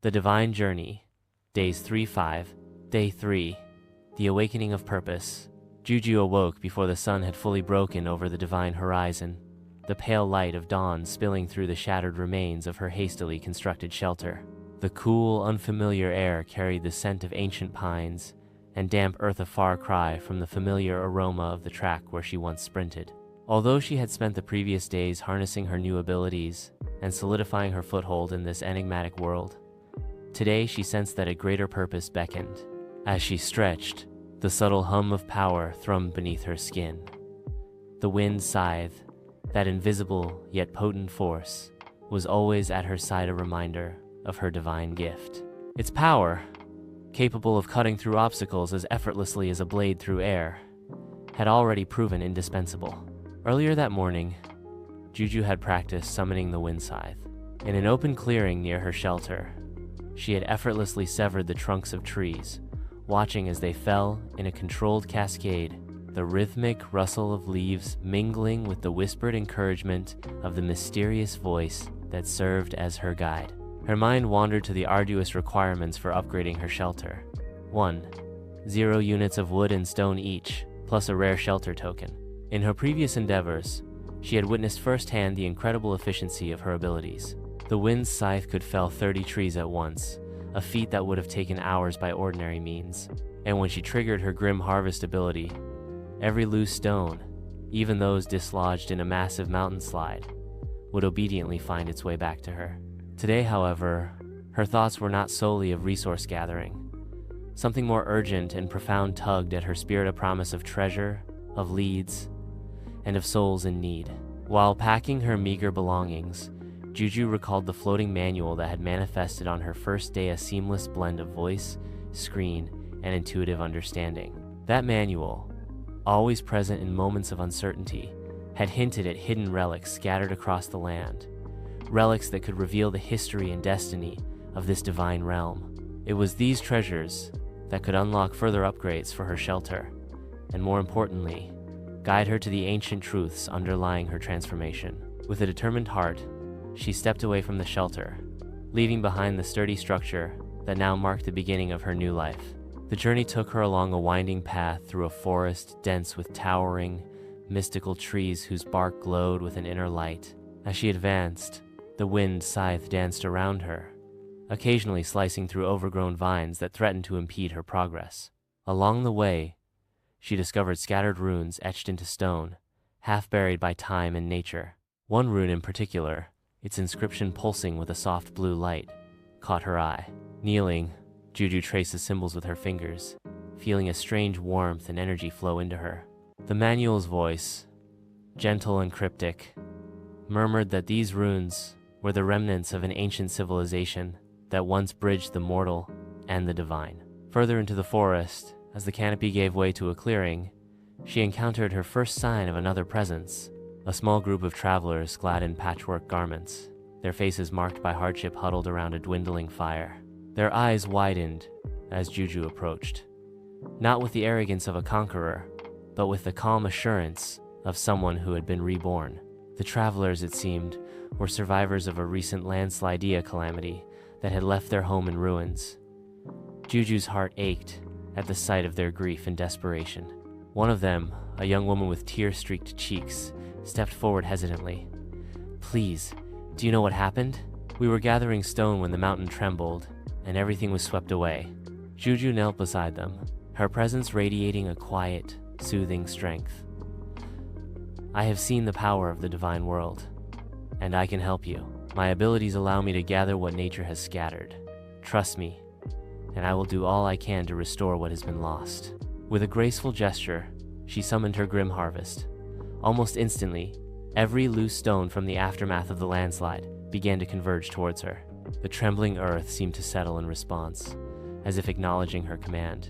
The Divine Journey, Days 3-5, Day 3, The Awakening of Purpose. Juju awoke before the sun had fully broken over the divine horizon, the pale light of dawn spilling through the shattered remains of her hastily constructed shelter. The cool, unfamiliar air carried the scent of ancient pines, and damp earth a far cry from the familiar aroma of the track where she once sprinted. Although she had spent the previous days harnessing her new abilities and solidifying her foothold in this enigmatic world, today she sensed that a greater purpose beckoned. As she stretched, the subtle hum of power thrummed beneath her skin. The wind's scythe, that invisible yet potent force, was always at her side, a reminder of her divine gift. Its power, capable of cutting through obstacles as effortlessly as a blade through air, had already proven indispensable. Earlier that morning, Juju had practiced summoning the wind scythe. In an open clearing near her shelter, she had effortlessly severed the trunks of trees, watching as they fell in a controlled cascade, the rhythmic rustle of leaves mingling with the whispered encouragement of the mysterious voice that served as her guide. Her mind wandered to the arduous requirements for upgrading her shelter. 1. 0 units of wood and stone each, plus a rare shelter token. In her previous endeavors, she had witnessed firsthand the incredible efficiency of her abilities. The wind's scythe could fell 30 trees at once, a feat that would have taken hours by ordinary means. And when she triggered her Grim Harvest ability, every loose stone, even those dislodged in a massive mountain slide, would obediently find its way back to her. Today, however, her thoughts were not solely of resource gathering. Something more urgent and profound tugged at her spirit, a promise of treasure, of leads, and of souls in need. While packing her meager belongings, Juju recalled the floating manual that had manifested on her first day, a seamless blend of voice, screen, and intuitive understanding. That manual, always present in moments of uncertainty, had hinted at hidden relics scattered across the land, relics that could reveal the history and destiny of this divine realm. It was these treasures that could unlock further upgrades for her shelter, and more importantly, guide her to the ancient truths underlying her transformation. With a determined heart, she stepped away from the shelter, leaving behind the sturdy structure that now marked the beginning of her new life. The journey took her along a winding path through a forest dense with towering, mystical trees whose bark glowed with an inner light. As she advanced, the wind scythe danced around her, occasionally slicing through overgrown vines that threatened to impede her progress. Along the way, she discovered scattered runes etched into stone, half buried by time and nature. One rune in particular, its inscription pulsing with a soft blue light, caught her eye. Kneeling, Juju traced the symbols with her fingers, feeling a strange warmth and energy flow into her. The manual's voice, gentle and cryptic, murmured that these runes were the remnants of an ancient civilization that once bridged the mortal and the divine. Further into the forest, as the canopy gave way to a clearing, she encountered her first sign of another presence, a small group of travelers clad in patchwork garments, their faces marked by hardship huddled around a dwindling fire. Their eyes widened as Juju approached, not with the arrogance of a conqueror, but with the calm assurance of someone who had been reborn. The travelers, it seemed, were survivors of a recent landslide calamity that had left their home in ruins. Juju's heart ached at the sight of their grief and desperation. One of them, a young woman with tear-streaked cheeks, stepped forward hesitantly. "Please, do you know what happened? We were gathering stone when the mountain trembled, and everything was swept away." Juju knelt beside them, her presence radiating a quiet, soothing strength. "I have seen the power of the divine world, and I can help you. My abilities allow me to gather what nature has scattered. Trust me, and I will do all I can to restore what has been lost." With a graceful gesture, she summoned her Grim Harvest. Almost instantly, every loose stone from the aftermath of the landslide began to converge towards her. The trembling earth seemed to settle in response, as if acknowledging her command.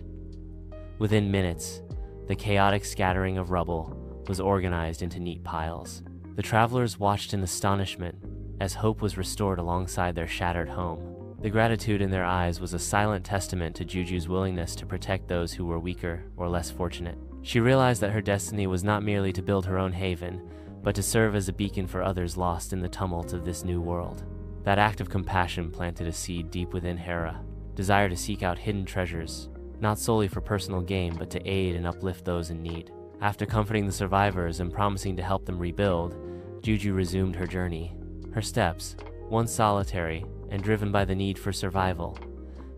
Within minutes, the chaotic scattering of rubble was organized into neat piles. The travelers watched in astonishment as hope was restored alongside their shattered home. The gratitude in their eyes was a silent testament to Juju's willingness to protect those who were weaker or less fortunate. She realized that her destiny was not merely to build her own haven, but to serve as a beacon for others lost in the tumult of this new world. That act of compassion planted a seed deep within Hera, desire to seek out hidden treasures, not solely for personal gain but to aid and uplift those in need. After comforting the survivors and promising to help them rebuild, Juju resumed her journey. Her steps, once solitary and driven by the need for survival,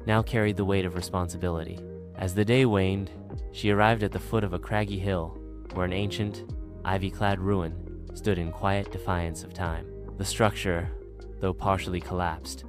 now carried the weight of responsibility. As the day waned, she arrived at the foot of a craggy hill, where an ancient, ivy-clad ruin stood in quiet defiance of time. The structure, though partially collapsed,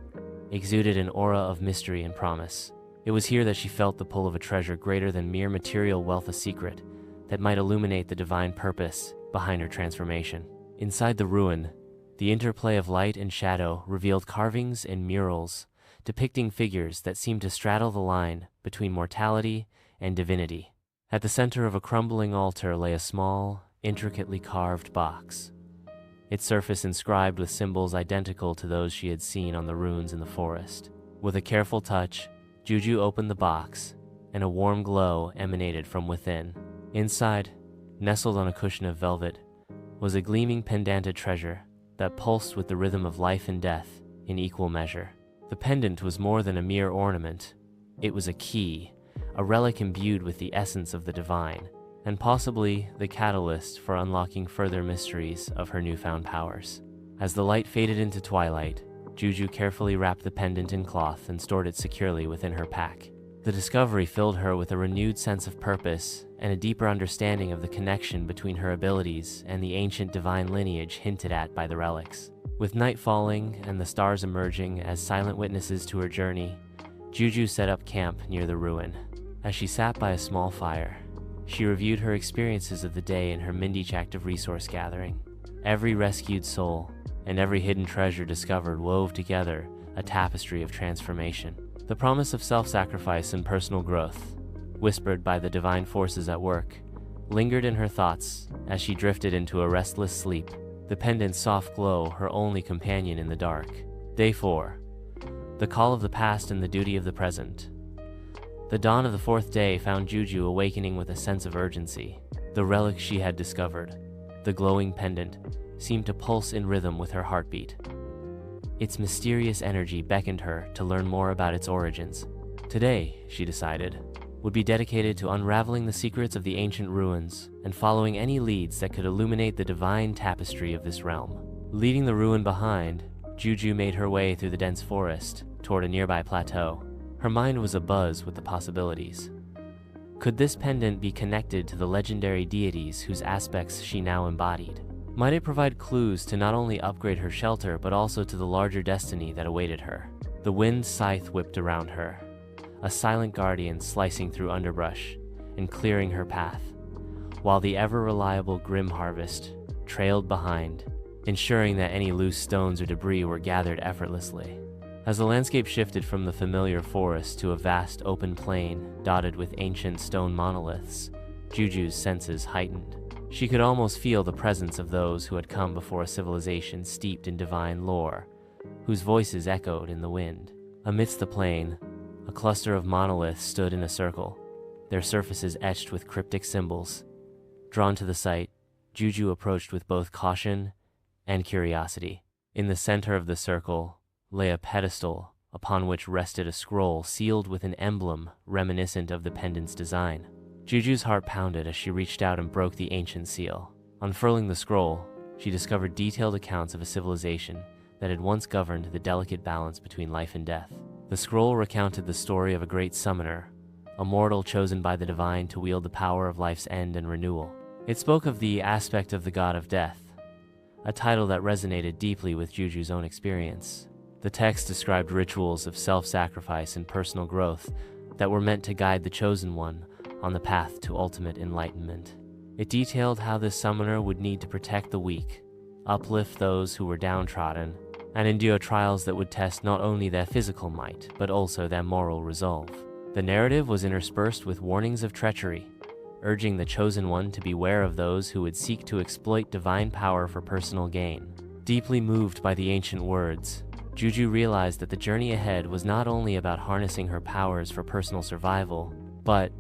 exuded an aura of mystery and promise. It was here that she felt the pull of a treasure greater than mere material wealth, a secret that might illuminate the divine purpose behind her transformation. Inside the ruin, the interplay of light and shadow revealed carvings and murals depicting figures that seemed to straddle the line between mortality and divinity. At the center of a crumbling altar lay a small, intricately carved box, its surface inscribed with symbols identical to those she had seen on the runes in the forest. With a careful touch, Juju opened the box, and a warm glow emanated from within. Inside, nestled on a cushion of velvet, was a gleaming pendanted treasure that pulsed with the rhythm of life and death in equal measure. The pendant was more than a mere ornament. It was a key, a relic imbued with the essence of the divine, and possibly the catalyst for unlocking further mysteries of her newfound powers. As the light faded into twilight, Juju carefully wrapped the pendant in cloth and stored it securely within her pack. The discovery filled her with a renewed sense of purpose and a deeper understanding of the connection between her abilities and the ancient divine lineage hinted at by the relics. With night falling and the stars emerging as silent witnesses to her journey, Juju set up camp near the ruin. As she sat by a small fire, she reviewed her experiences of the day in her Mindic act of resource gathering. Every rescued soul and every hidden treasure discovered wove together a tapestry of transformation. The promise of self-sacrifice and personal growth, whispered by the divine forces at work, lingered in her thoughts as she drifted into a restless sleep, the pendant's soft glow her only companion in the dark. Day 4. The call of the past and the duty of the present. The dawn of the 4th day found Juju awakening with a sense of urgency. The relic she had discovered, the glowing pendant, seemed to pulse in rhythm with her heartbeat. Its mysterious energy beckoned her to learn more about its origins. Today, she decided, would be dedicated to unraveling the secrets of the ancient ruins and following any leads that could illuminate the divine tapestry of this realm. Leaving the ruin behind, Juju made her way through the dense forest toward a nearby plateau. Her mind was abuzz with the possibilities. Could this pendant be connected to the legendary deities whose aspects she now embodied? Might it provide clues to not only upgrade her shelter but also to the larger destiny that awaited her? The wind's scythe whipped around her, a silent guardian slicing through underbrush and clearing her path, while the ever-reliable Grim Harvest trailed behind, ensuring that any loose stones or debris were gathered effortlessly. As the landscape shifted from the familiar forest to a vast open plain dotted with ancient stone monoliths, Juju's senses heightened. She could almost feel the presence of those who had come before a civilization steeped in divine lore, whose voices echoed in the wind. Amidst the plain, a cluster of monoliths stood in a circle, their surfaces etched with cryptic symbols. Drawn to the sight, Juju approached with both caution and curiosity. In the center of the circle lay a pedestal upon which rested a scroll sealed with an emblem reminiscent of the pendant's design. Juju's heart pounded as she reached out and broke the ancient seal. Unfurling the scroll, she discovered detailed accounts of a civilization that had once governed the delicate balance between life and death. The scroll recounted the story of a great summoner, a mortal chosen by the divine to wield the power of life's end and renewal. It spoke of the aspect of the god of death, a title that resonated deeply with Juju's own experience. The text described rituals of self-sacrifice and personal growth that were meant to guide the chosen one on the path to ultimate enlightenment. It detailed how this summoner would need to protect the weak, uplift those who were downtrodden, and endure trials that would test not only their physical might, but also their moral resolve. The narrative was interspersed with warnings of treachery, urging the chosen one to beware of those who would seek to exploit divine power for personal gain. Deeply moved by the ancient words, Juju realized that the journey ahead was not only about harnessing her powers for personal survival, but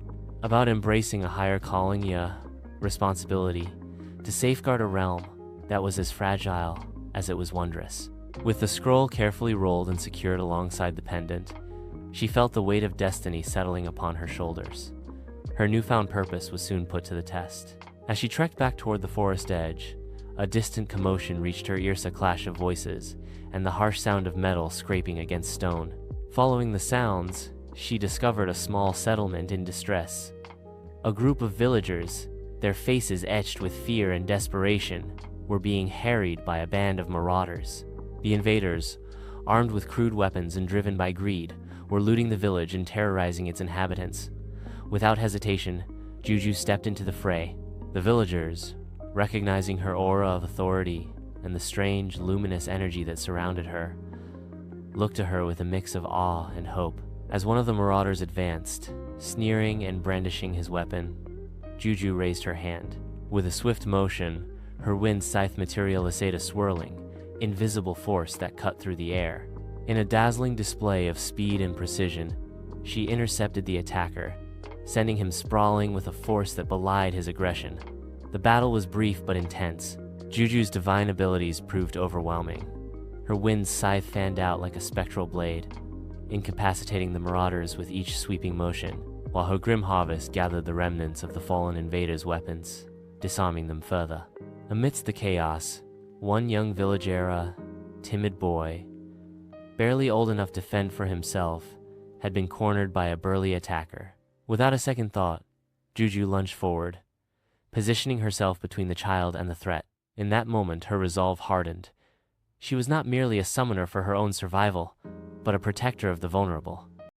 about embracing a higher calling, responsibility, to safeguard a realm that was as fragile as it was wondrous. With the scroll carefully rolled and secured alongside the pendant, she felt the weight of destiny settling upon her shoulders. Her newfound purpose was soon put to the test. As she trekked back toward the forest edge, a distant commotion reached her ears, a clash of voices and the harsh sound of metal scraping against stone. Following the sounds, she discovered a small settlement in distress. A group of villagers, their faces etched with fear and desperation, were being harried by a band of marauders. The invaders, armed with crude weapons and driven by greed, were looting the village and terrorizing its inhabitants. Without hesitation, Juju stepped into the fray. The villagers, recognizing her aura of authority and the strange, luminous energy that surrounded her, looked to her with a mix of awe and hope. As one of the marauders advanced, sneering and brandishing his weapon, Juju raised her hand. With a swift motion, her wind scythe materialized a swirling, invisible force that cut through the air. In a dazzling display of speed and precision, she intercepted the attacker, sending him sprawling with a force that belied his aggression. The battle was brief but intense. Juju's divine abilities proved overwhelming. Her wind scythe fanned out like a spectral blade, incapacitating the marauders with each sweeping motion, while her grim harvest gathered the remnants of the fallen invaders' weapons, disarming them further. Amidst the chaos, one young villagera, timid boy, barely old enough to fend for himself, had been cornered by a burly attacker. Without a second thought, Juju lunged forward, positioning herself between the child and the threat. In that moment, her resolve hardened. She was not merely a summoner for her own survival, but a protector of the vulnerable.